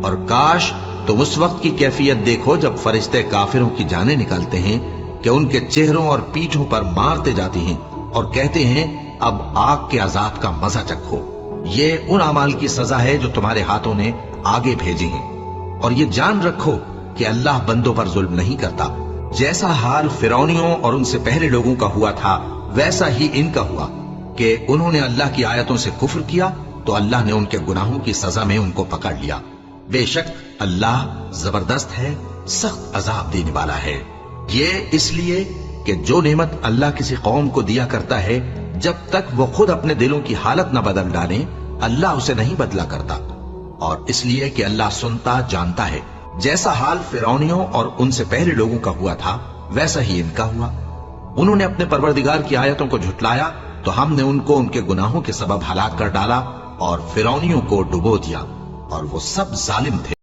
اور کاش تم اس وقت کی کیفیت دیکھو جب فرشتے کافروں کی جانیں نکالتے ہیں کہ ان کے چہروں اور پیٹھوں پر مارتے جاتے ہیں اور کہتے ہیں اب آگ کے عذاب کا مزہ چکھو۔ یہ ان اعمال کی سزا ہے جو تمہارے ہاتھوں نے آگے بھیجی ہیں، اور یہ جان رکھو کہ اللہ بندوں پر ظلم نہیں کرتا۔ جیسا حال فرعونیوں اور ان سے پہلے لوگوں کا ہوا تھا ویسا ہی ان کا ہوا کہ انہوں نے اللہ کی آیتوں سے کفر کیا تو اللہ نے ان کے گناہوں کی سزا میں ان کو پکڑ لیا۔ بے شک اللہ زبردست ہے، سخت عذاب دینے والا ہے۔ یہ اس لیے کہ جو نعمت اللہ کسی قوم کو دیا کرتا ہے جب تک وہ خود اپنے دلوں کی حالت نہ بدل ڈالیں اللہ اسے نہیں بدلا کرتا، اور اس لیے کہ اللہ سنتا جانتا ہے۔ جیسا حال فرعونیوں اور ان سے پہلے لوگوں کا ہوا تھا ویسا ہی ان کا ہوا۔ انہوں نے اپنے پروردگار کی آیتوں کو جھٹلایا تو ہم نے ان کو ان کے گناہوں کے سبب ہلاک کر ڈالا اور فرعونیوں کو ڈبو دیا، اور وہ سب ظالم تھے۔